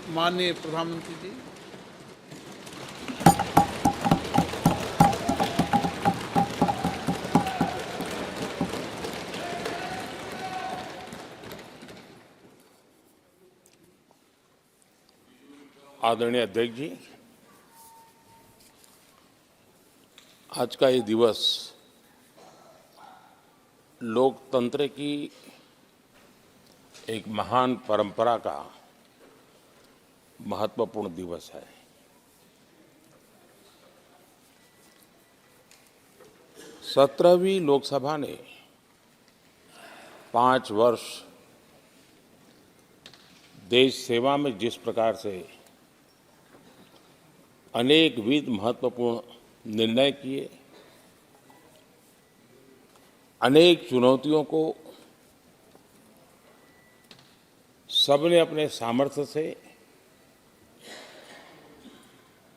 माननीय प्रधानमंत्री जी, आदरणीय अध्यक्ष जी, आज का ये दिवस लोकतंत्र की एक महान परंपरा का महत्वपूर्ण दिवस है। सत्रहवीं लोकसभा ने 5 वर्ष देश सेवा में जिस प्रकार से अनेकविध महत्वपूर्ण निर्णय किए, अनेक चुनौतियों को सबने अपने सामर्थ्य से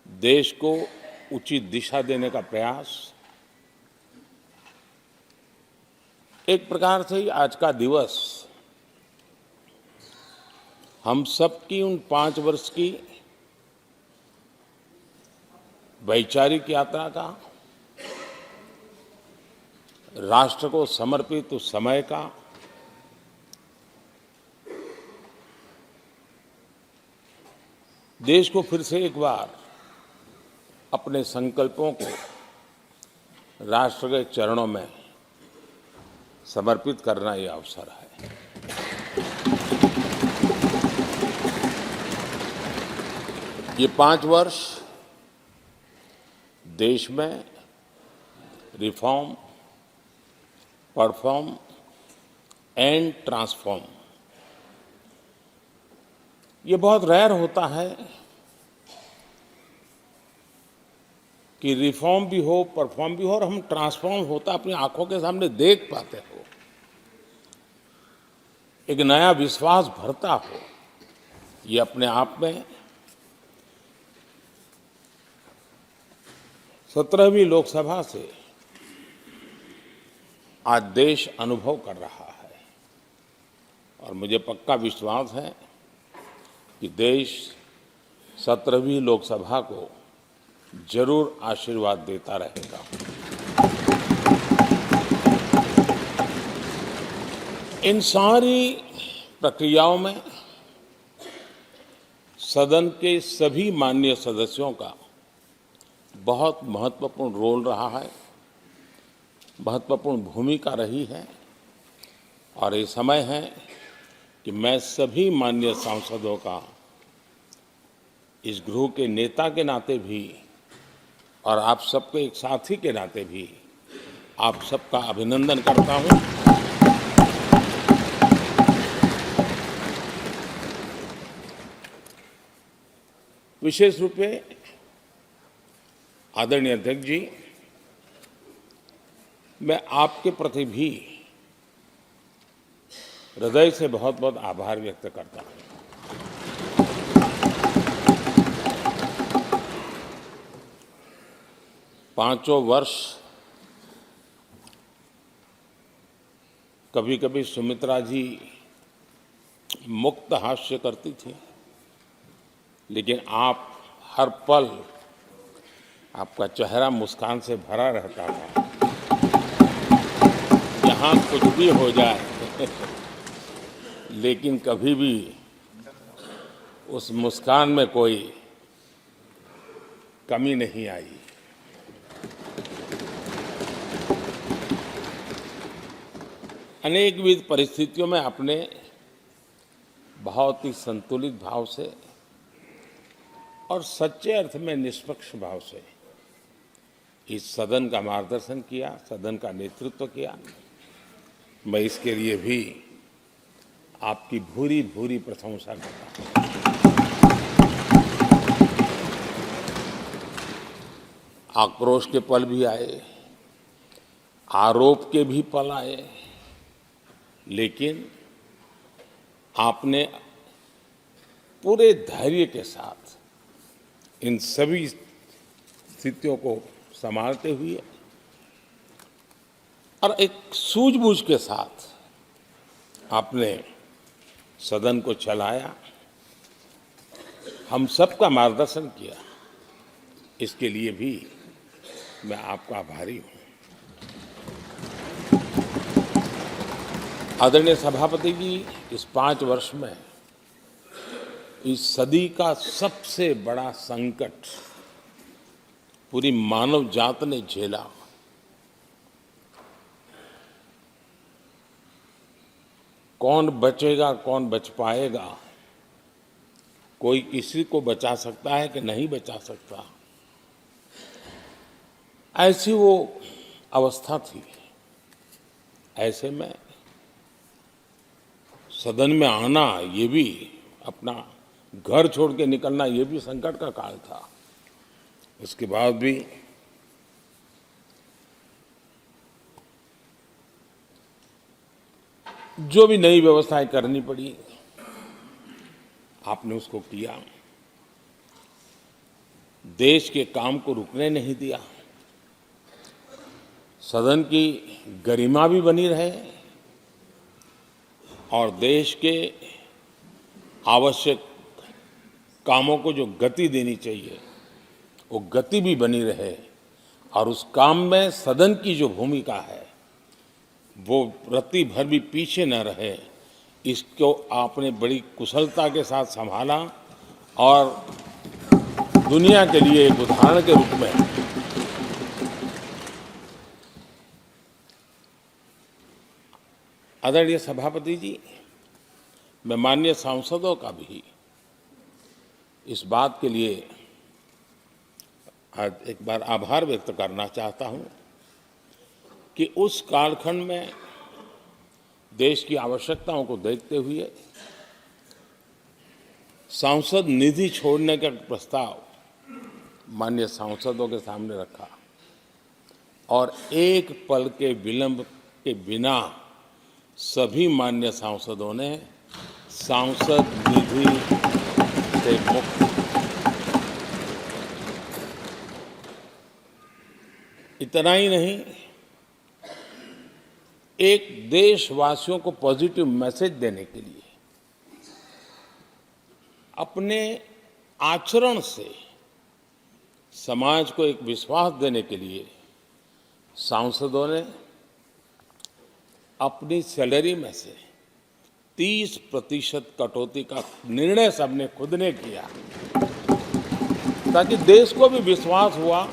देश को उचित दिशा देने का प्रयास, एक प्रकार से ही आज का दिवस हम सबकी उन 5 वर्ष की वैचारिक यात्रा का, राष्ट्र को समर्पित उस समय का, देश को फिर से एक बार अपने संकल्पों को राष्ट्र के चरणों में समर्पित करना ये अवसर है। ये 5 वर्ष देश में रिफॉर्म, परफॉर्म एंड ट्रांसफॉर्म, ये बहुत रेयर होता है कि रिफॉर्म भी हो, परफॉर्म भी हो और हम ट्रांसफॉर्म होता अपनी आंखों के सामने देख पाते हो, एक नया विश्वास भरता हो। ये अपने आप में 17वीं लोकसभा से आज देश अनुभव कर रहा है और मुझे पक्का विश्वास है कि देश 17वीं लोकसभा को जरूर आशीर्वाद देता रहेगा। इन सारी प्रक्रियाओं में सदन के सभी माननीय सदस्यों का बहुत महत्वपूर्ण रोल रहा है, महत्वपूर्ण भूमिका रही है और ये समय है कि मैं सभी माननीय सांसदों का इस गृह के नेता के नाते भी और आप सबके एक साथी के नाते भी आप सबका अभिनंदन करता हूं। विशेष रूप से आदरणीय अध्यक्ष जी, मैं आपके प्रति भी हृदय से बहुत बहुत आभार व्यक्त करता हूं। पांचों वर्ष कभी कभी सुमित्रा जी मुक्त हास्य करती थी, लेकिन आप हर पल आपका चेहरा मुस्कान से भरा रहता था। यहाँ कुछ भी हो जाए लेकिन कभी भी उस मुस्कान में कोई कमी नहीं आई। अनेकविध परिस्थितियों में आपने बहुत ही संतुलित भाव से और सच्चे अर्थ में निष्पक्ष भाव से इस सदन का मार्गदर्शन किया, सदन का नेतृत्व किया। मैं इसके लिए भी आपकी भूरी भूरी प्रशंसा करता हूं। आक्रोश के पल भी आए, आरोप के भी पल आए, लेकिन आपने पूरे धैर्य के साथ इन सभी स्थितियों को संभालते हुए और एक सूझबूझ के साथ आपने सदन को चलाया, हम सबका मार्गदर्शन किया, इसके लिए भी मैं आपका आभारी हूं। आदरणीय सभापति जी, इस 5 वर्ष में इस सदी का सबसे बड़ा संकट पूरी मानव जात ने झेला। कौन बचेगा, कौन बच पाएगा, कोई किसी को बचा सकता है कि नहीं बचा सकता, ऐसी वो अवस्था थी। ऐसे में सदन में आना, ये भी अपना घर छोड़ के निकलना, ये भी संकट का काल था। उसके बाद भी जो भी नई व्यवस्थाएं करनी पड़ी, आपने उसको किया। देश के काम को रुकने नहीं दिया। सदन की गरिमा भी बनी रहे और देश के आवश्यक कामों को जो गति देनी चाहिए, वो गति भी बनी रहे। और उस काम में सदन की जो भूमिका है, वो रत्ती भर भी पीछे न रहे, इसको आपने बड़ी कुशलता के साथ संभाला और दुनिया के लिए एक उदाहरण के रूप में आदरणीय सभापति जी, मैं माननीय सांसदों का भी इस बात के लिए आज एक बार आभार व्यक्त करना चाहता हूं कि उस कालखंड में देश की आवश्यकताओं को देखते हुए सांसद निधि छोड़ने का प्रस्ताव माननीय सांसदों के सामने रखा और एक पल के विलंब के बिना सभी माननीय सांसदों ने सांसद निधि से मुक्त, इतना ही नहीं, एक देशवासियों को पॉजिटिव मैसेज देने के लिए अपने आचरण से समाज को एक विश्वास देने के लिए सांसदों ने अपनी सैलरी में से 30% कटौती का निर्णय सबने खुद ने किया, ताकि देश को भी विश्वास हुआ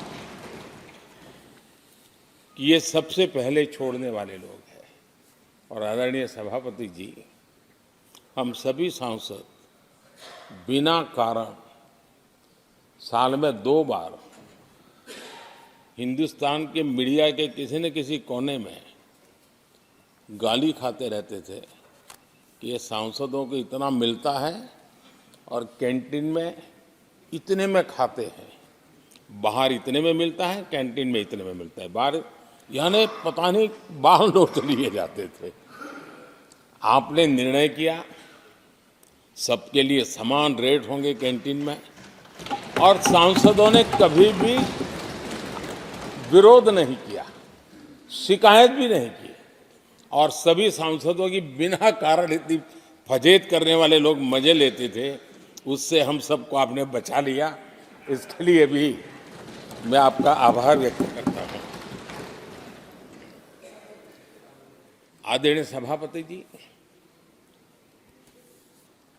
कि ये सबसे पहले छोड़ने वाले लोग हैं। और आदरणीय सभापति जी, हम सभी सांसद बिना कारण साल में 2 बार हिंदुस्तान के मीडिया के किसी न किसी कोने में गाली खाते रहते थे कि ये सांसदों को इतना मिलता है और कैंटीन में इतने में खाते हैं, बाहर इतने में मिलता है, कैंटीन में इतने में मिलता है, बाहर यानी पता नहीं बाहर नोट लिए जाते थे। आपने निर्णय किया सबके लिए समान रेट होंगे कैंटीन में, और सांसदों ने कभी भी विरोध नहीं किया, शिकायत भी नहीं की। और सभी सांसदों की बिना कारण इतनी फजेत करने वाले लोग मजे लेते थे, उससे हम सबको आपने बचा लिया। इसके लिए भी मैं आपका आभार व्यक्त करता हूं। आदरणीय सभापति जी,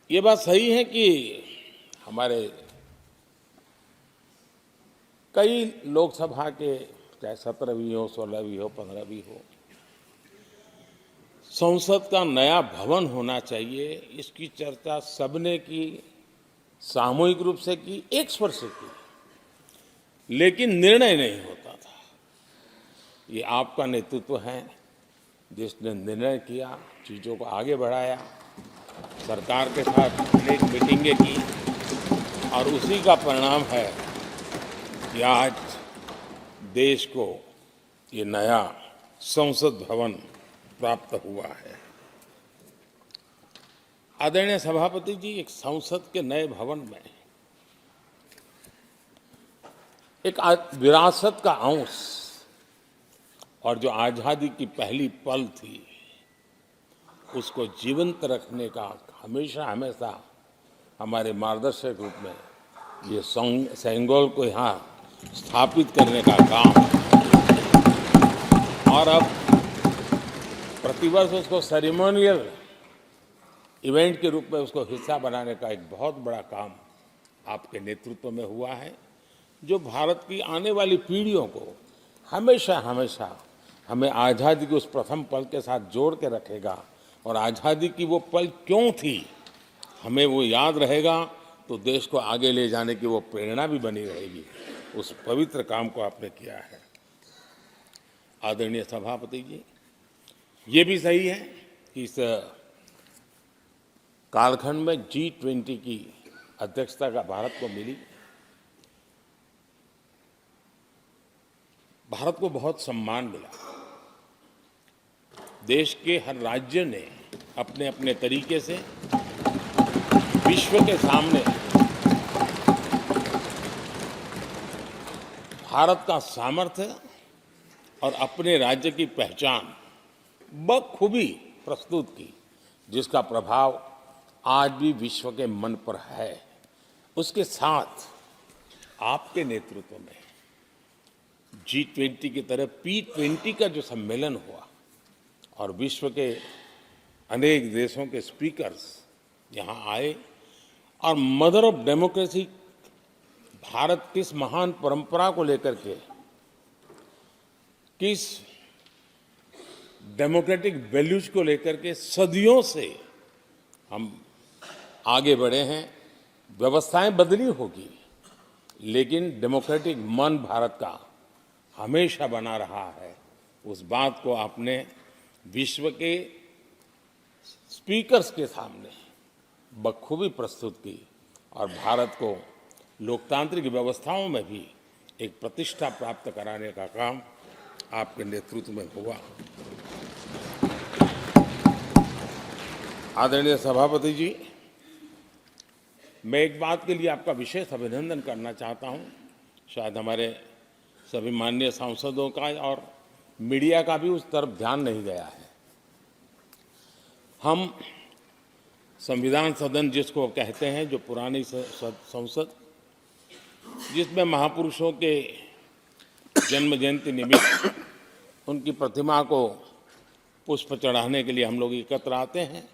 ये बात सही है कि हमारे कई लोकसभा के, चाहे 17वीं हो, 16वीं हो, 15वीं हो, संसद का नया भवन होना चाहिए, इसकी चर्चा सबने की, सामूहिक रूप से की, एक स्वर से की, लेकिन निर्णय नहीं होता था। ये आपका नेतृत्व है जिसने निर्णय किया, चीज़ों को आगे बढ़ाया, सरकार के साथ अनेक मीटिंगें की, और उसी का परिणाम है कि आज देश को ये नया संसद भवन प्राप्त हुआ है। आदरणीय सभापति जी, एक संसद के नए भवन में एक विरासत का अंश और जो आजादी की पहली पल थी, उसको जीवंत रखने का हमेशा हमेशा हमारे मार्गदर्शक रूप में ये सेंगोल को यहाँ स्थापित करने का काम, और अब प्रतिवर्ष उसको सेरेमोनियल इवेंट के रूप में उसको हिस्सा बनाने का एक बहुत बड़ा काम आपके नेतृत्व में हुआ है, जो भारत की आने वाली पीढ़ियों को हमेशा हमेशा हमें आज़ादी के उस प्रथम पल के साथ जोड़ के रखेगा, और आज़ादी की वो पल क्यों थी हमें वो याद रहेगा, तो देश को आगे ले जाने की वो प्रेरणा भी बनी रहेगी। उस पवित्र काम को आपने किया है। आदरणीय सभापति जी, ये भी सही है कि इस कालखंड में G20 की अध्यक्षता का भारत को मिली। भारत को बहुत सम्मान मिला। देश के हर राज्य ने अपने अपने तरीके से विश्व के सामने भारत का सामर्थ्य और अपने राज्य की पहचान बखूबी प्रस्तुत की, जिसका प्रभाव आज भी विश्व के मन पर है। उसके साथ आपके नेतृत्व में G20 की तरह P20 का जो सम्मेलन हुआ और विश्व के अनेक देशों के स्पीकर्स यहाँ आए, और मदर ऑफ डेमोक्रेसी भारत किस महान परंपरा को लेकर के, किस डेमोक्रेटिक वैल्यूज को लेकर के सदियों से हम आगे बढ़े हैं। व्यवस्थाएं बदली होगी, लेकिन डेमोक्रेटिक मन भारत का हमेशा बना रहा है। उस बात को आपने विश्व के स्पीकर्स के सामने बखूबी प्रस्तुत की, और भारत को लोकतांत्रिक व्यवस्थाओं में भी एक प्रतिष्ठा प्राप्त कराने का काम आपके नेतृत्व में हुआ। आदरणीय सभापति जी, मैं एक बात के लिए आपका विशेष अभिनंदन करना चाहता हूं। शायद हमारे सभी माननीय सांसदों का और मीडिया का भी उस तरफ ध्यान नहीं गया है। हम संविधान सदन जिसको कहते हैं, जो पुरानी संसद, जिसमें महापुरुषों के जन्म जयंती निमित्त उनकी प्रतिमा को पुष्प चढ़ाने के लिए हम लोग एकत्र आते हैं,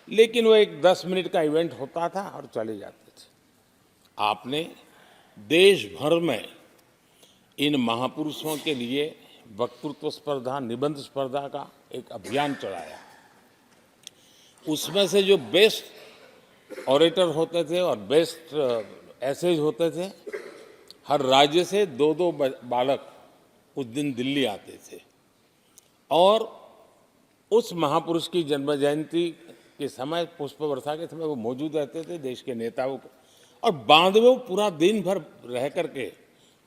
लेकिन वो एक 10 मिनट का इवेंट होता था और चले जाते थे। आपने देश भर में इन महापुरुषों के लिए वक्तृत्व स्पर्धा, निबंध स्पर्धा का एक अभियान चलाया। उसमें से जो बेस्ट ऑरेटर होते थे और बेस्ट एसेज होते थे, हर राज्य से 2-2 बालक उस दिन दिल्ली आते थे, और उस महापुरुष की जन्म जयंती के समय, पुष्प वर्षा के समय वो मौजूद रहते थे, देश के नेताओं को, और बाद में वो पूरा दिन भर रह करके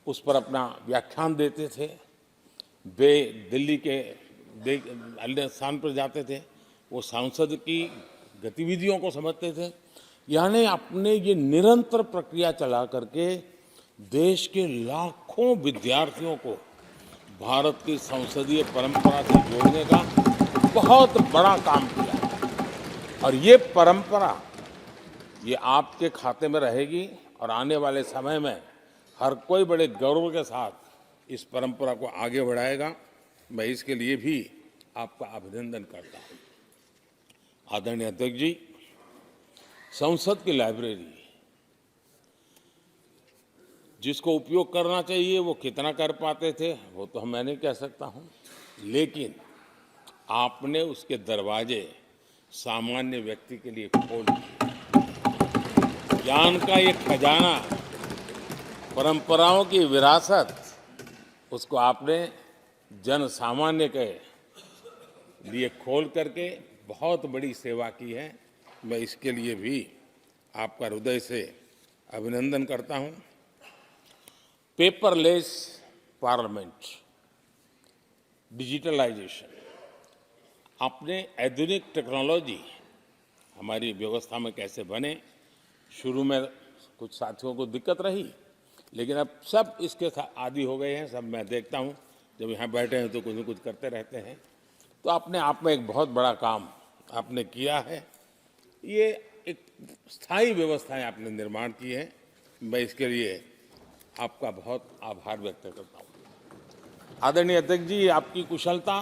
उस पर अपना व्याख्यान देते थे। वे दिल्ली के अन्य स्थान पर जाते थे, वो सांसद की गतिविधियों को समझते थे। यानी अपने ये निरंतर प्रक्रिया चला करके देश के लाखों विद्यार्थियों को भारत की संसदीय परंपरा से जोड़ने का बहुत बड़ा काम किया, और ये परंपरा ये आपके खाते में रहेगी, और आने वाले समय में हर कोई बड़े गौरव के साथ इस परंपरा को आगे बढ़ाएगा। मैं इसके लिए भी आपका अभिनंदन करता हूँ। आदरणीय अध्यक्ष जी, संसद की लाइब्रेरी जिसको उपयोग करना चाहिए वो कितना कर पाते थे वो तो मैं नहीं कह सकता हूँ, लेकिन आपने उसके दरवाजे सामान्य व्यक्ति के लिए खोल दिए। ज्ञान का ये खजाना, परंपराओं की विरासत, उसको आपने जन सामान्य के लिए खोल करके बहुत बड़ी सेवा की है। मैं इसके लिए भी आपका हृदय से अभिनंदन करता हूँ। पेपरलेस पार्लियामेंट, डिजिटलाइजेशन, आपने आधुनिक टेक्नोलॉजी हमारी व्यवस्था में कैसे बने। शुरू में कुछ साथियों को दिक्कत रही, लेकिन अब सब इसके आदी हो गए हैं। सब मैं देखता हूँ जब यहाँ बैठे हैं तो कुछ न कुछ करते रहते हैं। तो अपने आप में एक बहुत बड़ा काम आपने किया है। ये एक स्थायी व्यवस्थाएं आपने निर्माण की है। मैं इसके लिए आपका बहुत आभार व्यक्त करता हूं। आदरणीय अध्यक्ष जी, आपकी कुशलता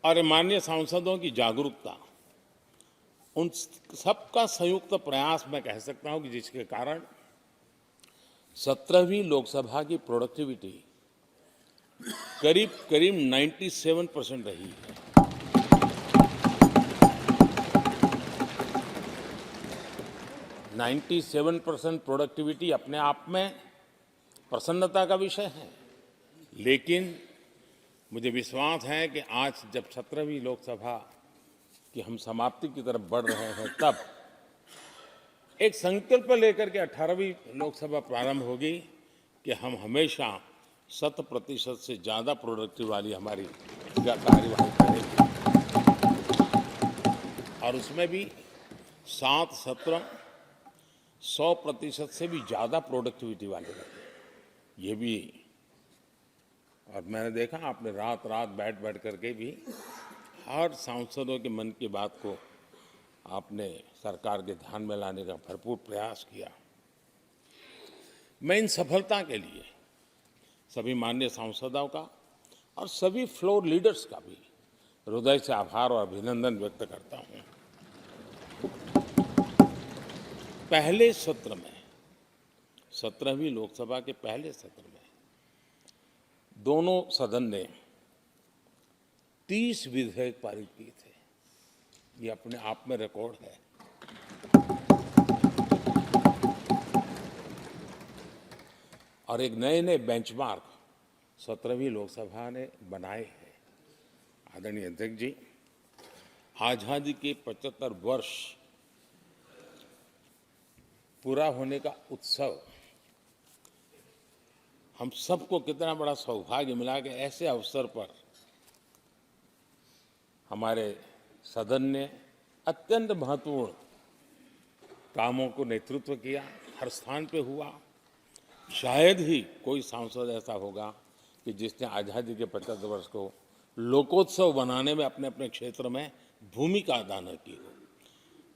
और माननीय सांसदों की जागरूकता, उन सबका संयुक्त प्रयास मैं कह सकता हूं कि जिसके कारण 17वीं लोकसभा की प्रोडक्टिविटी करीब करीब 97% रही है। 97% प्रोडक्टिविटी अपने आप में प्रसन्नता का विषय है, लेकिन मुझे विश्वास है कि आज जब 17वीं लोकसभा की हम समाप्ति की तरफ बढ़ रहे हैं, तब एक संकल्प लेकर के 18वीं लोकसभा प्रारंभ होगी कि हम हमेशा 100% से ज़्यादा प्रोडक्टिव वाली हमारी कार्यवाही करेंगे और उसमें भी 7 सत्र 100% से भी ज़्यादा प्रोडक्टिविटी वाले रहेंगे। ये भी, और मैंने देखा आपने रात रात बैठ करके भी हर सांसदों के मन की बात को आपने सरकार के ध्यान में लाने का भरपूर प्रयास किया। मैं इन सफलता के लिए सभी माननीय सांसदों का और सभी फ्लोर लीडर्स का भी हृदय से आभार और अभिनंदन व्यक्त करता हूं। पहले सत्र में, 17वीं लोकसभा के पहले सत्र में दोनों सदन ने 30 विधेयक पारित किए थे। ये अपने आप में रिकॉर्ड है। और एक नए नए बेंचमार्क 17वीं लोकसभा ने बनाए हैं। आदरणीय अध्यक्ष जी, आजादी के 75 वर्ष पूरा होने का उत्सव, हम सबको कितना बड़ा सौभाग्य मिला कि ऐसे अवसर पर हमारे सदन ने अत्यंत महत्वपूर्ण कामों को नेतृत्व किया। हर स्थान पे हुआ। शायद ही कोई सांसद ऐसा होगा कि जिसने आज़ादी के 75 वर्ष को लोकोत्सव बनाने में अपने अपने क्षेत्र में भूमिका अदा न की हो।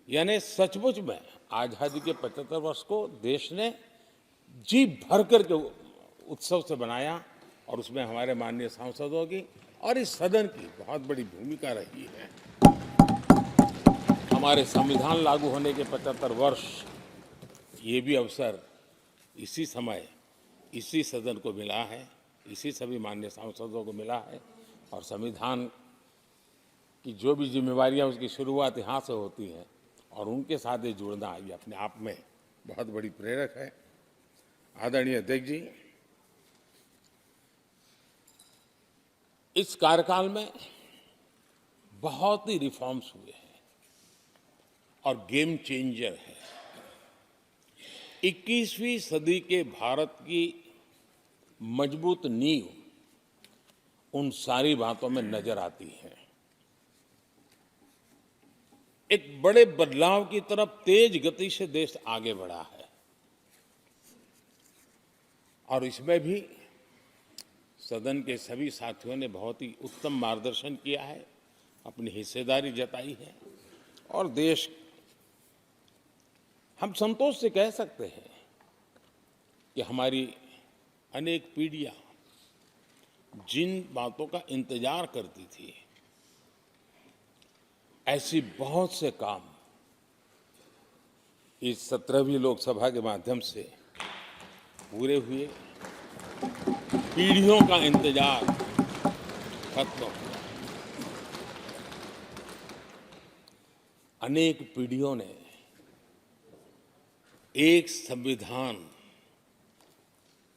यानी सचमुच में आज़ादी के 75 वर्ष को देश ने जी भर करके उत्सव से बनाया और उसमें हमारे माननीय सांसदों की और इस सदन की बहुत बड़ी भूमिका रही है। हमारे संविधान लागू होने के 75 वर्ष, ये भी अवसर इसी समय इसी सदन को मिला है, इसी सभी माननीय सांसदों को मिला है। और संविधान की जो भी जिम्मेवारियां, उसकी शुरुआत यहाँ से होती हैं और उनके साथ ये जुड़ना ये अपने आप में बहुत बड़ी प्रेरक है। आदरणीय अध्यक्ष जी, इस कार्यकाल में बहुत ही रिफॉर्म्स हुए हैं और गेम चेंजर है। 21वीं सदी के भारत की मजबूत नींव उन सारी बातों में नजर आती है। एक बड़े बदलाव की तरफ तेज गति से देश आगे बढ़ा है और इसमें भी सदन के सभी साथियों ने बहुत ही उत्तम मार्गदर्शन किया है, अपनी हिस्सेदारी जताई है और देश, हम संतोष से कह सकते हैं कि हमारी अनेक पीढ़ियां जिन बातों का इंतजार करती थी, ऐसी बहुत से काम इस 17वीं लोकसभा के माध्यम से पूरे हुए। पीढ़ियों का इंतजार खत्म हुआ। अनेक पीढ़ियों ने एक संविधान,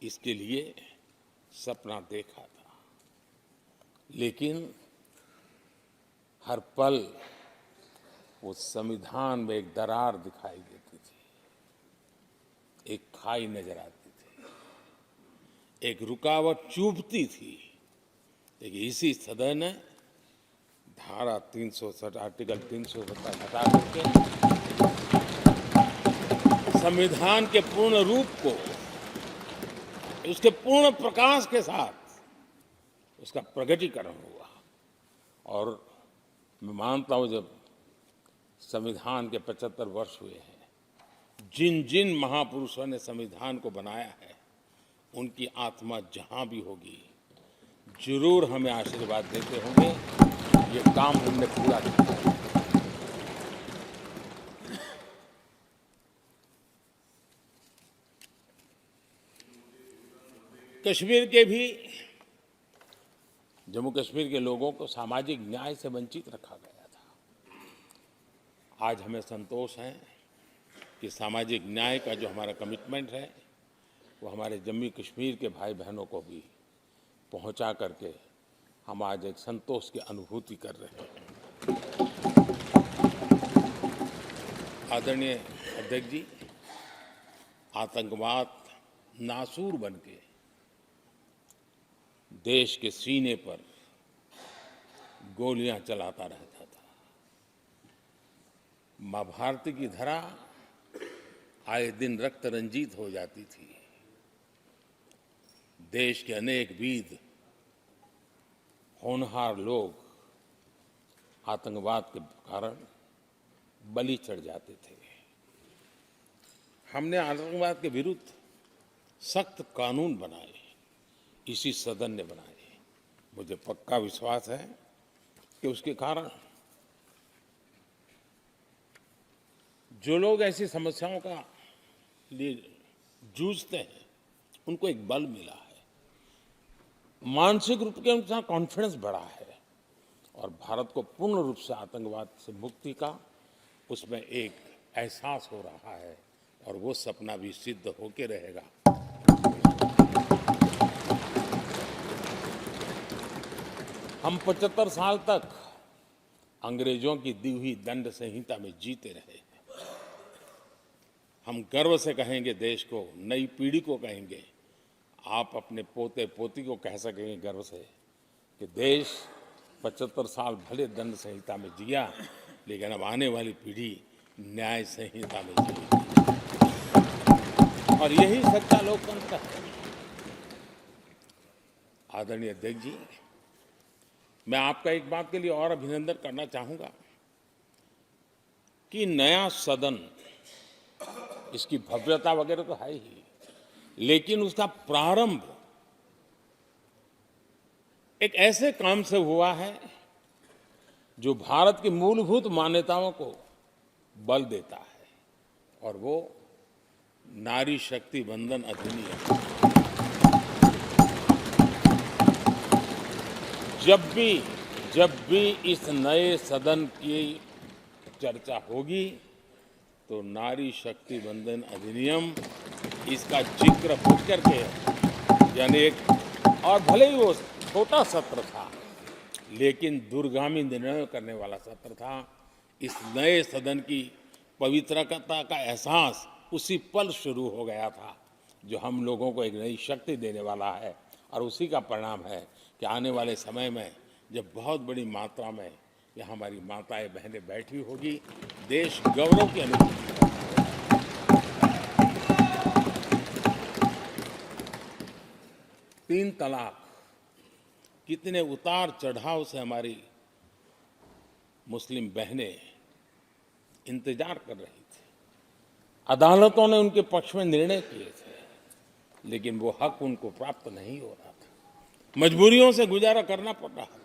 इसके लिए सपना देखा था, लेकिन हर पल उस संविधान में एक दरार दिखाई देती थी, एक खाई नजर आती थी, एक रुकावट चुभती थी। लेकिन इसी सदन ने धारा 360, आर्टिकल 370 हटा करके संविधान के पूर्ण रूप को, उसके पूर्ण प्रकाश के साथ उसका प्रकटीकरण हुआ। और मैं मानता हूं, जब संविधान के 75 वर्ष हुए हैं। जिन जिन महापुरुषों ने संविधान को बनाया है, उनकी आत्मा जहां भी होगी, जरूर हमें आशीर्वाद देते होंगे। ये काम हमने पूरा किया है। कश्मीर के भी, जम्मू कश्मीर के लोगों को सामाजिक न्याय से वंचित रखा गया था। आज हमें संतोष है कि सामाजिक न्याय का जो हमारा कमिटमेंट है, वो हमारे जम्मू कश्मीर के भाई बहनों को भी पहुंचा करके हम आज एक संतोष की अनुभूति कर रहे हैं। आदरणीय अध्यक्ष जी, आतंकवाद नासूर बनके देश के सीने पर गोलियां चलाता रहता था। मां भारती की धरा आए दिन रक्त रंजित हो जाती थी। देश के अनेक वीर होनहार लोग आतंकवाद के कारण बलि चढ़ जाते थे। हमने आतंकवाद के विरुद्ध सख्त कानून बनाए, इसी सदन ने बनाए। मुझे पक्का विश्वास है कि उसके कारण जो लोग ऐसी समस्याओं का लिए जूझते हैं, उनको एक बल मिला है, मानसिक रूप के उनका कॉन्फिडेंस बढ़ा है, और भारत को पूर्ण रूप से आतंकवाद से मुक्ति का उसमें एक एहसास हो रहा है, और वो सपना भी सिद्ध होके रहेगा। हम 75 साल तक अंग्रेजों की दी हुई दंड संहिता में जीते रहे। हम गर्व से कहेंगे देश को, नई पीढ़ी को कहेंगे, आप अपने पोते पोती को कह सकेंगे गर्व से कि देश 75 साल भले दंड संहिता में जिया, लेकिन अब आने वाली पीढ़ी न्याय संहिता में जिएगी। और यही सच्चा लोकतंत्र है। आदरणीय अध्यक्ष जी, मैं आपका एक बात के लिए और अभिनंदन करना चाहूंगा कि नया सदन, इसकी भव्यता वगैरह तो है ही, लेकिन उसका प्रारंभ एक ऐसे काम से हुआ है जो भारत की मूलभूत मान्यताओं को बल देता है, और वो नारी शक्ति वंदन अधिनियम। जब भी इस नए सदन की चर्चा होगी, तो नारी शक्ति वंदन अधिनियम, इसका जिक्र हो करके, यानी एक, और भले ही वो छोटा सत्र था, लेकिन दूरगामी निर्णय करने वाला सत्र था। इस नए सदन की पवित्रता का एहसास उसी पल शुरू हो गया था, जो हम लोगों को एक नई शक्ति देने वाला है। और उसी का परिणाम है कि आने वाले समय में जब बहुत बड़ी मात्रा में यहाँ हमारी माताएं बहनें बैठी होगी, देश गौरव की अनुभूति होगी। 3 तलाक, कितने उतार चढ़ाव से हमारी मुस्लिम बहनें इंतजार कर रही थी। अदालतों ने उनके पक्ष में निर्णय किए थे, लेकिन वो हक उनको प्राप्त नहीं हो रहा था। मजबूरियों से गुजारा करना पड़ रहा था।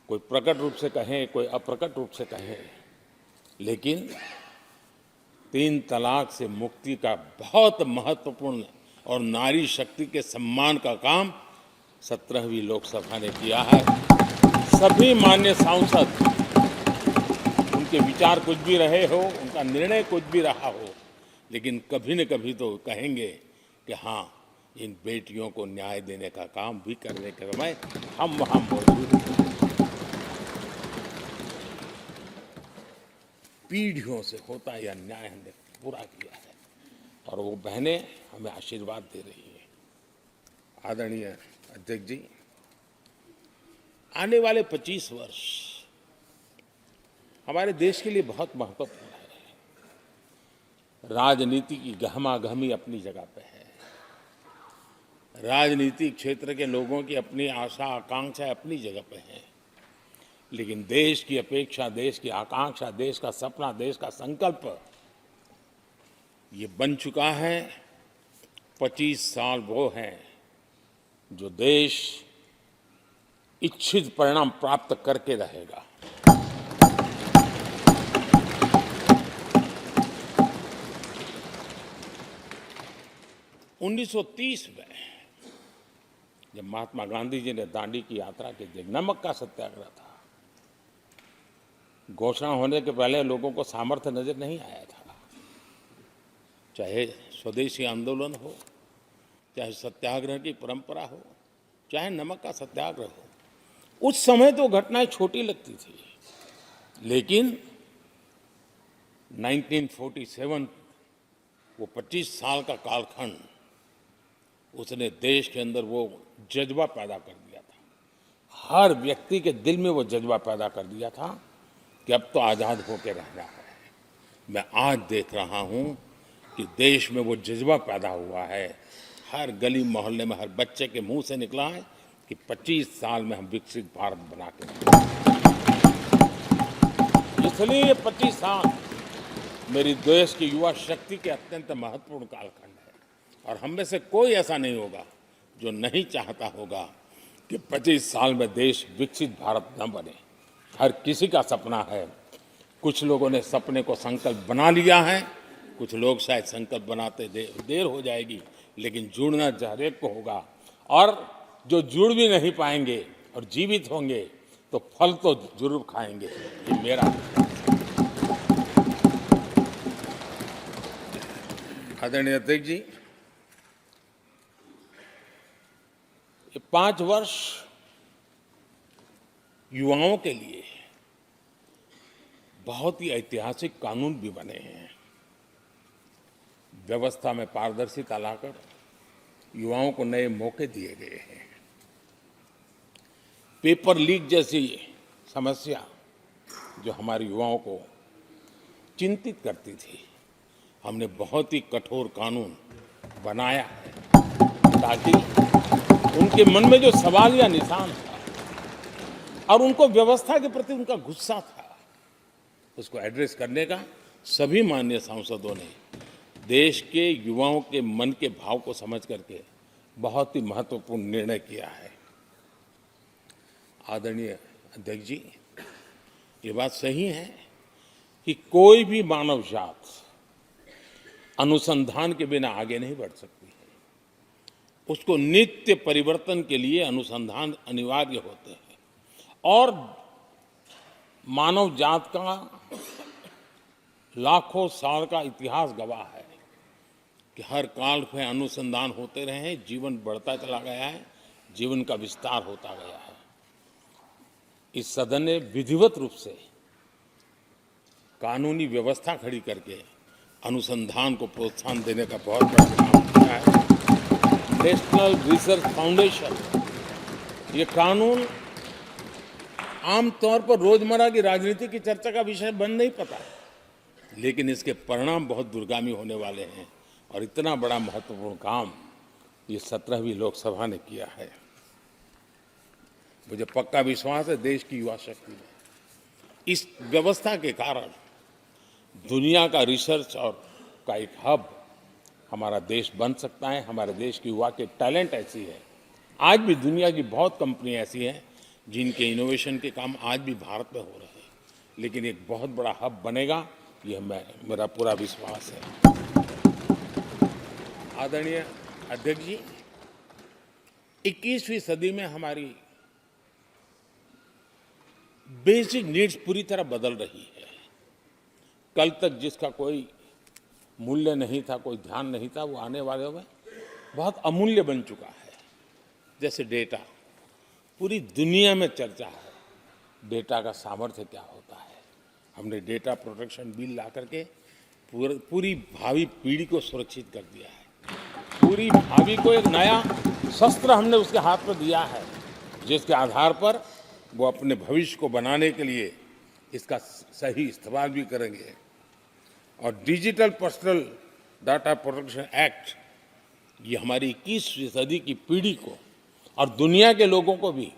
कोई प्रकट रूप से कहें, कोई अप्रकट रूप से कहें, लेकिन 3 तलाक से मुक्ति का बहुत महत्वपूर्ण और नारी शक्ति के सम्मान का काम 17वीं लोकसभा ने किया है। सभी माननीय सांसद, उनके विचार कुछ भी रहे हो, उनका निर्णय कुछ भी रहा हो, लेकिन कभी न कभी तो कहेंगे कि हाँ, इन बेटियों को न्याय देने का काम भी करने के समय हम वहां मौजूद हैं। पीढ़ियों से होता यह न्याय हमने पूरा किया है, और वो बहनें हमें आशीर्वाद दे रही हैं। आदरणीय अध्यक्ष जी, आने वाले 25 वर्ष हमारे देश के लिए बहुत महत्वपूर्ण है। राजनीति की गहमागहमी अपनी जगह पे है, राजनीतिक क्षेत्र के लोगों की अपनी आशा आकांक्षा अपनी जगह पे है, लेकिन देश की अपेक्षा, देश की आकांक्षा, देश का सपना, देश का संकल्प ये बन चुका है। 25 साल वो हैं जो देश इच्छित परिणाम प्राप्त करके रहेगा। उन्नीस में जब महात्मा गांधी जी ने दांडी की यात्रा की थी, नमक का सत्याग्रह था, घोषणा होने के पहले लोगों को सामर्थ्य नजर नहीं आया था। चाहे स्वदेशी आंदोलन हो, चाहे सत्याग्रह की परंपरा हो, चाहे नमक का सत्याग्रह हो, उस समय तो घटनाएं छोटी लगती थी, लेकिन 1947 वो 25 साल का कालखंड, उसने देश के अंदर वो जज्बा पैदा कर दिया था। हर व्यक्ति के दिल में वो जज्बा पैदा कर दिया था कि अब तो आज़ाद होकर रहना है। मैं आज देख रहा हूं कि देश में वो जज्बा पैदा हुआ है। हर गली मोहल्ले में हर बच्चे के मुंह से निकला है कि 25 साल में हम विकसित भारत बना के, इसलिए ये 25 साल मेरी देश की युवा शक्ति के अत्यंत महत्वपूर्ण कालखंड है। और हम में से कोई ऐसा नहीं होगा जो नहीं चाहता होगा कि 25 साल में देश विकसित भारत न बने। हर किसी का सपना है। कुछ लोगों ने सपने को संकल्प बना लिया है, कुछ लोग शायद संकल्प बनाते देर हो जाएगी, लेकिन जुड़ना हर एक को होगा। और जो जुड़ भी नहीं पाएंगे और जीवित होंगे तो फल तो जरूर खाएंगे। ये मेरा आदरणीय अध्यक्ष जी, ये 5 वर्ष युवाओं के लिए बहुत ही ऐतिहासिक कानून भी बने हैं। व्यवस्था में पारदर्शिता लाकर युवाओं को नए मौके दिए गए हैं। पेपर लीक जैसी समस्या जो हमारे युवाओं को चिंतित करती थी, हमने बहुत ही कठोर कानून बनाया है ताकि उनके मन में जो सवाल या निशान था और उनको व्यवस्था के प्रति उनका गुस्सा था, उसको एड्रेस करने का सभी माननीय सांसदों ने देश के युवाओं के मन के भाव को समझ करके बहुत ही महत्वपूर्ण निर्णय किया है। आदरणीय अध्यक्ष जी, ये बात सही है कि कोई भी मानव जात अनुसंधान के बिना आगे नहीं बढ़ सकती है। उसको नित्य परिवर्तन के लिए अनुसंधान अनिवार्य होते हैं। और मानव जात का लाखों साल का इतिहास गवाह है कि हर काल में अनुसंधान होते रहे हैं, जीवन बढ़ता चला गया है, जीवन का विस्तार होता गया है। इस सदन ने विधिवत रूप से कानूनी व्यवस्था खड़ी करके अनुसंधान को प्रोत्साहन देने का बहुत बड़ा काम किया है। नेशनल रिसर्च फाउंडेशन, ये कानून आमतौर पर रोजमर्रा की राजनीति की चर्चा का विषय बन नहीं पाता, लेकिन इसके परिणाम बहुत दूरगामी होने वाले हैं। और इतना बड़ा महत्वपूर्ण काम ये 17वीं लोकसभा ने किया है। मुझे पक्का विश्वास है देश की युवा शक्ति में इस व्यवस्था के कारण दुनिया का रिसर्च और का एक हब हमारा देश बन सकता है। हमारे देश की युवा के टैलेंट ऐसी है। आज भी दुनिया की बहुत कंपनियां ऐसी हैं जिनके इनोवेशन के काम आज भी भारत में हो रहे हैं, लेकिन एक बहुत बड़ा हब बनेगा, ये मेरा पूरा विश्वास है। आदरणीय अध्यक्ष जी, 21वीं सदी में हमारी बेसिक नीड्स पूरी तरह बदल रही है। कल तक जिसका कोई मूल्य नहीं था, कोई ध्यान नहीं था, वो आने वाले में बहुत अमूल्य बन चुका है। जैसे डेटा, पूरी दुनिया में चर्चा है डेटा का सामर्थ्य क्या होता है। हमने डेटा प्रोटेक्शन बिल ला करके पूरी भावी पीढ़ी को सुरक्षित कर दिया है। पूरी भावी को एक नया शस्त्र हमने उसके हाथ में दिया है, जिसके आधार पर वो अपने भविष्य को बनाने के लिए इसका सही इस्तेमाल भी करेंगे। और digital personal data protection act, ये हमारी 21वीं सदी की पीढ़ी को और दुनिया के लोगों को भी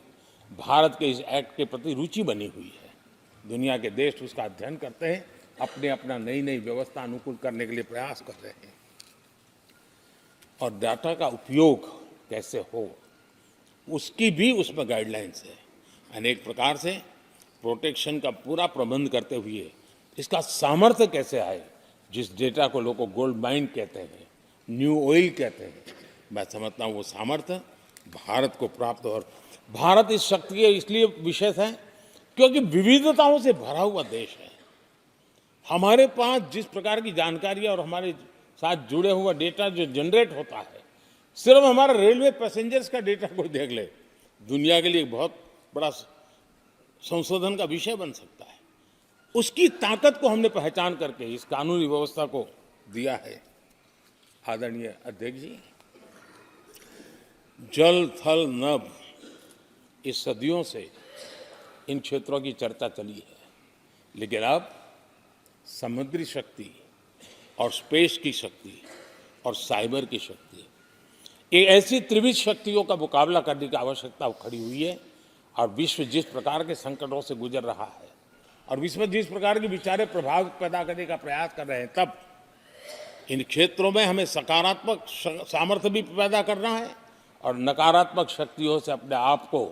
भारत के इस एक्ट के प्रति रुचि बनी हुई है। दुनिया के देश उसका अध्ययन करते हैं, अपने अपना नई नई व्यवस्था अनुकूल करने के लिए प्रयास कर रहे हैं। और डाटा का उपयोग कैसे हो, उसकी भी उसमें गाइडलाइंस है। अनेक प्रकार से प्रोटेक्शन का पूरा प्रबंध करते हुए इसका सामर्थ्य कैसे आए, जिस डेटा को लोग गोल्ड माइन कहते हैं, न्यू ऑयल कहते हैं, मैं समझता हूँ वो सामर्थ्य भारत को प्राप्त हो। और भारत इस शक्ति के इसलिए विशेष है क्योंकि विविधताओं से भरा हुआ देश है। हमारे पास जिस प्रकार की जानकारी और हमारे साथ जुड़े हुआ डेटा जो जनरेट होता है, सिर्फ हमारा रेलवे पैसेंजर्स का डेटा कोई देख ले, दुनिया के लिए एक बहुत बड़ा संशोधन का विषय बन सकता है। उसकी ताकत को हमने पहचान करके इस कानूनी व्यवस्था को दिया है। आदरणीय अध्यक्ष जी, जल थल नभ, इस सदियों से इन क्षेत्रों की चर्चा चली है, लेकिन अब समुद्री शक्ति और स्पेस की शक्ति और साइबर की शक्ति, एक ऐसी त्रिविध शक्तियों का मुकाबला करने की आवश्यकता खड़ी हुई है। और विश्व जिस प्रकार के संकटों से गुजर रहा है और विश्व जिस प्रकार के विचारे प्रभाव पैदा करने का प्रयास कर रहे हैं, तब इन क्षेत्रों में हमें सकारात्मक सामर्थ्य भी पैदा करना है और नकारात्मक शक्तियों से अपने आप को,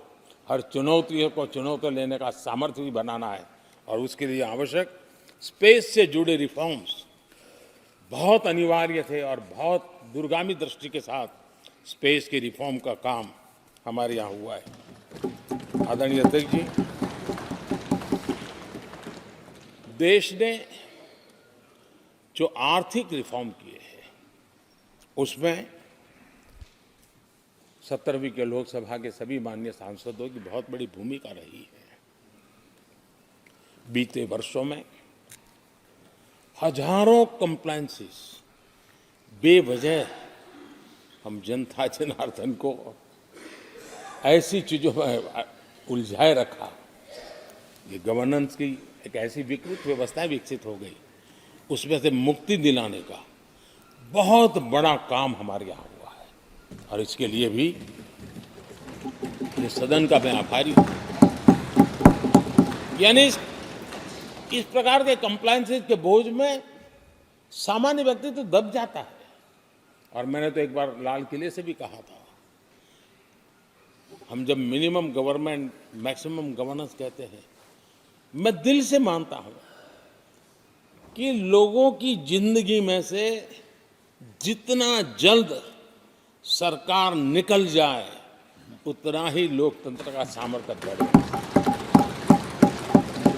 हर चुनौतियों को चुनौती लेने का सामर्थ्य भी बनाना है। और उसके लिए आवश्यक स्पेस से जुड़े रिफॉर्म्स बहुत अनिवार्य थे और बहुत दूरगामी दृष्टि के साथ स्पेस के रिफॉर्म का काम हमारे यहाँ हुआ है। आदरणीय अध्यक्ष जी, देश ने जो आर्थिक रिफॉर्म किए हैं उसमें 17वीं के लोकसभा के सभी माननीय सांसदों की बहुत बड़ी भूमिका रही है। बीते वर्षों में हजारों कंप्लायंसेस बेवजह हम जनता जनार्दन को ऐसी चीजों में उलझाए रखा। ये गवर्नेंस की एक ऐसी विकृत व्यवस्था विकसित हो गई, उसमें से मुक्ति दिलाने का बहुत बड़ा काम हमारे यहाँ हुआ है। और इसके लिए भी ये सदन का मैं आभारी हूँ। यानी इस प्रकार के कंप्लायंसेस के बोझ में सामान्य व्यक्ति तो दब जाता है। और मैंने तो एक बार लाल किले से भी कहा था, हम जब मिनिमम गवर्नमेंट मैक्सिमम गवर्नेंस कहते हैं, मैं दिल से मानता हूं कि लोगों की जिंदगी में से जितना जल्द सरकार निकल जाए उतना ही लोकतंत्र का सामर्थ्य बढ़े।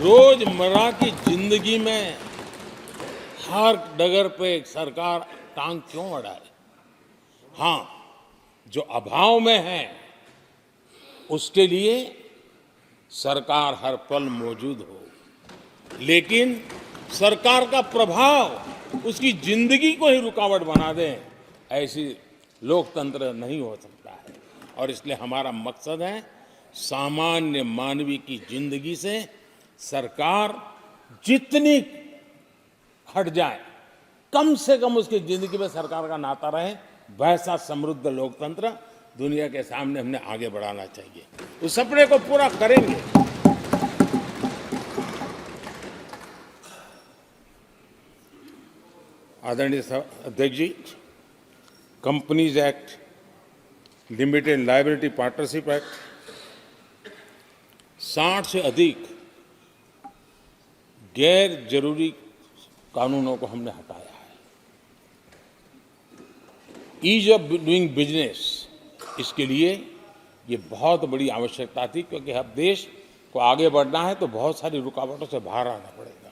रोजमर्रा की जिंदगी में हर डगर पे सरकार टांग क्यों अड़ाए? हाँ, जो अभाव में है उसके लिए सरकार हर पल मौजूद हो, लेकिन सरकार का प्रभाव उसकी जिंदगी को ही रुकावट बना दे, ऐसी लोकतंत्र नहीं हो सकता है। और इसलिए हमारा मकसद है सामान्य मानवीय की जिंदगी से सरकार जितनी हट जाए, कम से कम उसकी जिंदगी में सरकार का नाता रहे, वैसा समृद्ध लोकतंत्र दुनिया के सामने हमने आगे बढ़ाना चाहिए। उस सपने को पूरा करेंगे। आदरणीय अध्यक्ष जी, companies act, limited liability partnership act, 60 से अधिक गैर जरूरी कानूनों को हमने हटाया है। ईज ऑफ डूइंग बिजनेस, इसके लिए ये बहुत बड़ी आवश्यकता थी, क्योंकि अब देश को आगे बढ़ना है तो बहुत सारी रुकावटों से बाहर आना पड़ेगा।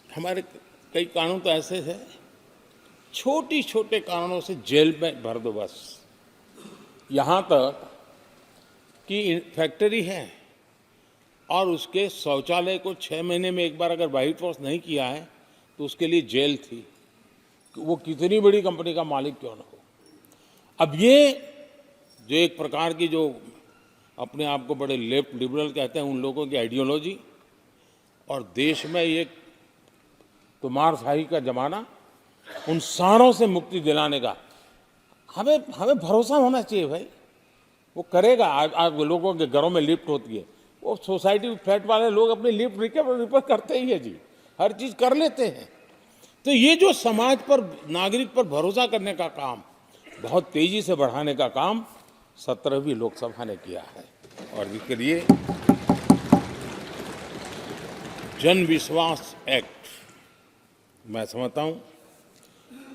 हमारे कई कानून तो ऐसे थे, छोटी छोटे कारणों से जेल में भर दो बस। यहाँ तक कि फैक्ट्री है और उसके शौचालय को 6 महीने में एक बार अगर वाइट वॉश नहीं किया है तो उसके लिए जेल थी, वो कितनी बड़ी कंपनी का मालिक क्यों न हो। अब ये जो एक प्रकार की जो अपने आप को बड़े लेफ्ट लिबरल कहते हैं, उन लोगों की आइडियोलॉजी, और देश में ये कुमारशाही का जमाना, उन सारों से मुक्ति दिलाने का हमें भरोसा होना चाहिए भाई। वो करेगा। आज लोगों के घरों में लिफ्ट होती है, वो सोसाइटी फ्लैट वाले लोग अपनी लिफ्ट रिपेयर करते ही है जी, हर चीज कर लेते हैं। तो ये जो समाज पर, नागरिक पर भरोसा करने का काम, बहुत तेजी से बढ़ाने का काम 17वीं लोकसभा ने किया है। और इसके लिए जन विश्वास एक्ट, मैं समझता हूं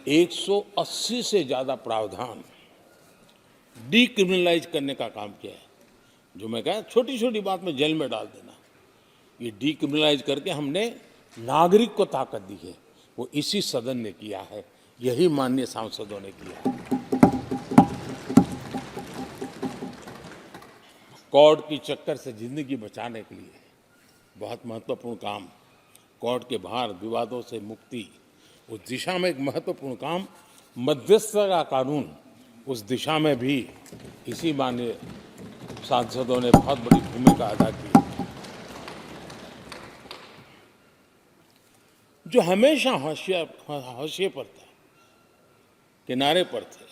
180 से ज्यादा प्रावधान डीक्रिमिनलाइज करने का काम किया है। जो मैं कहा छोटी छोटी बात में जेल में डाल देना, ये डीक्रिमिनलाइज करके हमने नागरिक को ताकत दी है। वो इसी सदन ने किया है, यही माननीय सांसदों ने किया है। कोर्ट की चक्कर से जिंदगी बचाने के लिए बहुत महत्वपूर्ण काम, कोर्ट के बाहर विवादों से मुक्ति, उस दिशा में एक महत्वपूर्ण काम, मध्यस्थता का कानून, उस दिशा में भी इसी माननीय सांसदों ने बहुत बड़ी भूमिका अदा की। जो हमेशा हाशिए पर थे, किनारे पर थे,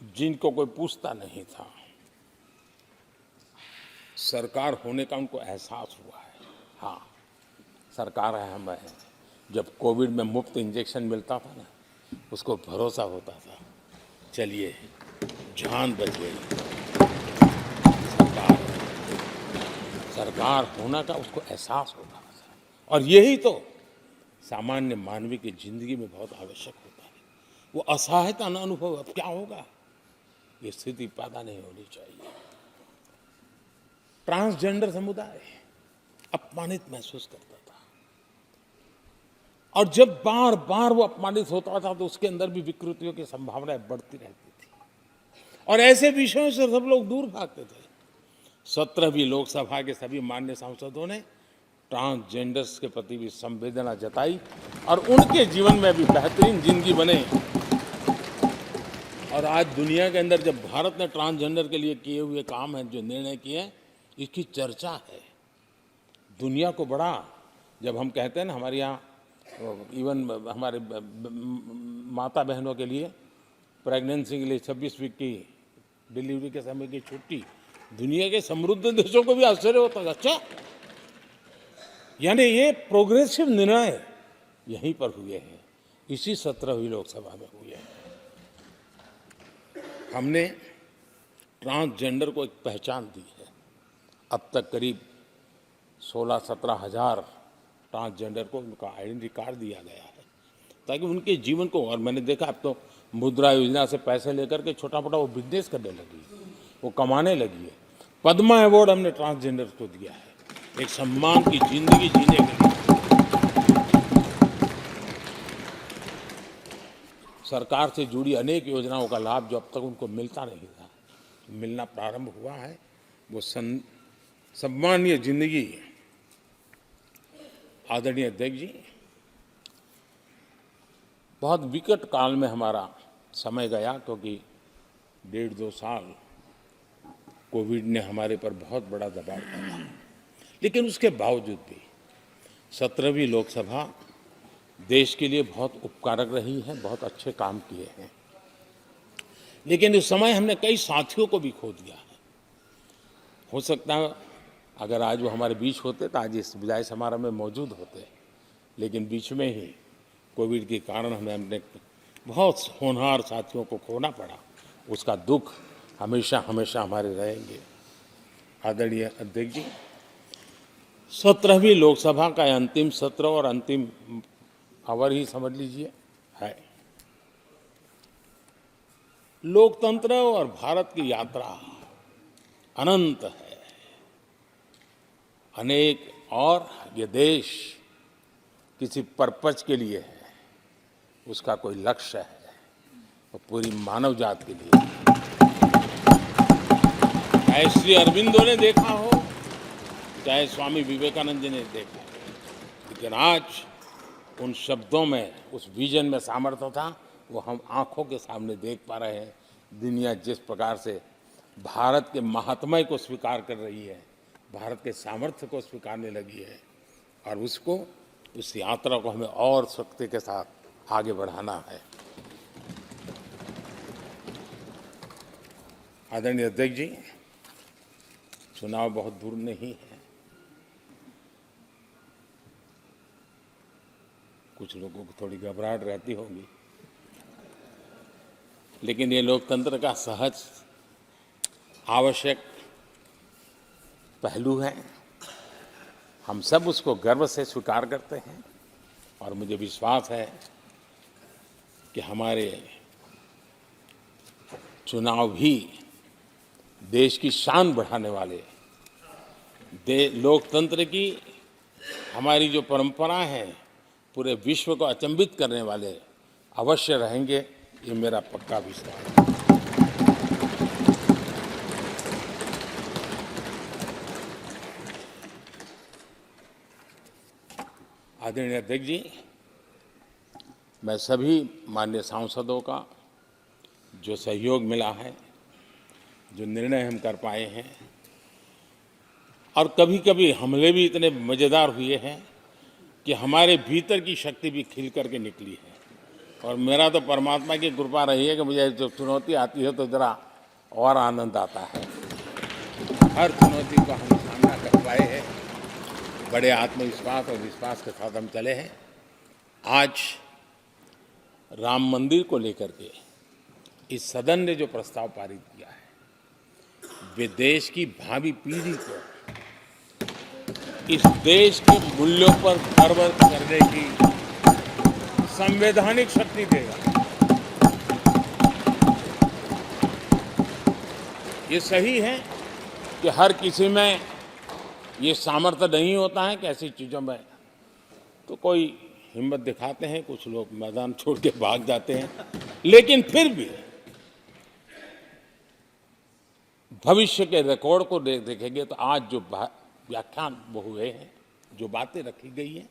जिनको कोई पूछता नहीं था, सरकार होने का उनको एहसास हुआ है। हाँ, सरकार है, हम है। जब कोविड में मुफ्त इंजेक्शन मिलता था ना, उसको भरोसा होता था, चलिए जान बच गई, सरकार होना का उसको एहसास होता था। और यही तो सामान्य मानवीय की जिंदगी में बहुत आवश्यक होता है। वो असहायता न अनुभव, अब क्या होगा, ये स्थिति पैदा नहीं होनी चाहिए। ट्रांसजेंडर समुदाय अपमानित महसूस करता था, और जब बार बार वो अपमानित होता था तो उसके अंदर भी विकृतियों की संभावनाएं बढ़ती रहती थी, और ऐसे विषयों से सब लोग दूर भागते थे। 17वीं लोकसभा के सभी माननीय सांसदों ने ट्रांसजेंडर्स के प्रति भी संवेदना जताई, और उनके जीवन में भी बेहतरीन जिंदगी बने। और आज दुनिया के अंदर जब भारत ने ट्रांसजेंडर के लिए किए हुए काम है, जो निर्णय किए हैं, इसकी चर्चा है दुनिया को बड़ा। जब हम कहते हैं ना, हमारे यहाँ इवन हमारे माता बहनों के लिए प्रेगनेंसी के लिए 26 वीक की डिलीवरी के समय की छुट्टी, दुनिया के समृद्ध देशों को भी आश्चर्य होता है। अच्छा, यानी ये प्रोग्रेसिव निर्णय यहीं पर हुए हैं, इसी 17वीं लोकसभा में हुए हैं। हमने ट्रांसजेंडर को एक पहचान दी है। अब तक करीब 16-17 हजार ट्रांसजेंडर को उनका आइडेंटिटी कार्ड दिया गया है, ताकि उनके जीवन को, और मैंने देखा अब तो मुद्रा योजना से पैसे लेकर के छोटा मोटा वो बिजनेस करने लगी, वो कमाने लगी है। पद्मा अवार्ड हमने ट्रांसजेंडर को दिया है, एक सम्मान की जिंदगी जीने के लिए। सरकार से जुड़ी अनेक योजनाओं का लाभ जो अब तक उनको मिलता नहीं था, मिलना प्रारंभ हुआ है। वो सम्मानीय जिंदगी। आदरणीय अध्यक्ष जी, बहुत विकट काल में हमारा समय गया, क्योंकि 1.5-2 साल कोविड ने हमारे पर बहुत बड़ा दबाव डाला, लेकिन उसके बावजूद भी 17वीं लोकसभा देश के लिए बहुत उपकारक रही है, बहुत अच्छे काम किए हैं। लेकिन इस समय हमने कई साथियों को भी खो दिया है। हो सकता है अगर आज वो हमारे बीच होते तो आज इस विदाई समारोह में मौजूद होते, लेकिन बीच में ही कोविड के कारण हमें अपने बहुत होनहार साथियों को खोना पड़ा। उसका दुख हमेशा हमेशा हमारे रहेंगे। आदरणीय अध्यक्ष जी, 17वीं लोकसभा का अंतिम सत्र और अंतिम आवर ही समझ लीजिए है। लोकतंत्र और भारत की यात्रा अनंत है, अनेक, और ये देश किसी पर्पज के लिए है, उसका कोई लक्ष्य है, और पूरी मानव जात के लिए। चाहे श्री अरविंदो ने देखा हो, चाहे स्वामी विवेकानंद जी ने देखा हो, लेकिन आज उन शब्दों में, उस विजन में सामर्थ्य था, वो हम आंखों के सामने देख पा रहे हैं। दुनिया जिस प्रकार से भारत के महात्म्य को स्वीकार कर रही है, भारत के सामर्थ्य को स्वीकारने लगी है, और उसको, उस यात्रा को हमें और शक्ति के साथ आगे बढ़ाना है। आदरणीय अध्यक्ष जी, चुनाव बहुत दूर नहीं है। कुछ लोगों को थोड़ी घबराहट रहती होगी, लेकिन ये लोकतंत्र का सहज आवश्यक पहलू है। हम सब उसको गर्व से स्वीकार करते हैं और मुझे विश्वास है कि हमारे चुनाव भी देश की शान बढ़ाने वाले, लोकतंत्र की हमारी जो परंपरा है पूरे विश्व को अचंभित करने वाले अवश्य रहेंगे, ये मेरा पक्का विश्वास है। आदरणीय अध्यक्ष जी, मैं सभी माननीय सांसदों का जो सहयोग मिला है, जो निर्णय हम कर पाए हैं, और कभी कभी हमले भी इतने मज़ेदार हुए हैं कि हमारे भीतर की शक्ति भी खिल करके निकली है। और मेरा तो परमात्मा की कृपा रही है कि मुझे जब चुनौती आती है तो ज़रा और आनंद आता है। हर चुनौती को हम सामना कर पाए हैं, बड़े आत्मविश्वास और विश्वास के साथ हम चले हैं। आज राम मंदिर को लेकर के इस सदन ने जो प्रस्ताव पारित किया है, वे देश की भावी पीढ़ी को इस देश के मूल्यों पर गर्व करने की संवैधानिक शक्ति देगा। ये सही है कि हर किसी में ये सामर्थ्य नहीं होता है कि ऐसी चीज़ों में तो कोई हिम्मत दिखाते हैं, कुछ लोग मैदान छोड़ के भाग जाते हैं, लेकिन फिर भी भविष्य के रिकॉर्ड को देखेंगे तो आज जो व्याख्यान वो हुए हैं, जो बातें रखी गई हैं,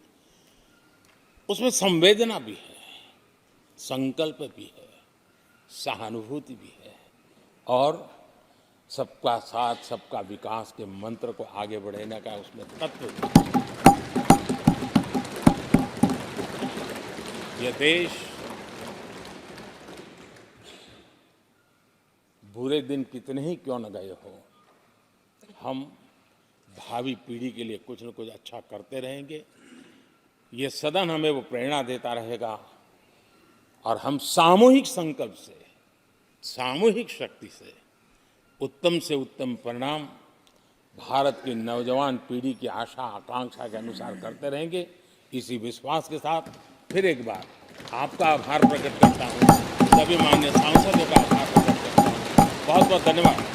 उसमें संवेदना भी है, संकल्प भी है, सहानुभूति भी है और सबका साथ सबका विकास के मंत्र को आगे बढ़ाने का उसमें तत्व भी है। यह देश बुरे दिन कितने ही क्यों न गए हो, हम भावी पीढ़ी के लिए कुछ न कुछ अच्छा करते रहेंगे। ये सदन हमें वो प्रेरणा देता रहेगा और हम सामूहिक संकल्प से, सामूहिक शक्ति से उत्तम परिणाम भारत की नौजवान पीढ़ी की आशा आकांक्षा के अनुसार करते रहेंगे। इसी विश्वास के साथ फिर एक बार आपका आभार प्रकट करता हूँ, सभी माननीय सांसदों का आभार प्रकट करता हूँ। बहुत बहुत धन्यवाद।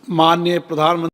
माननीय प्रधानमंत्री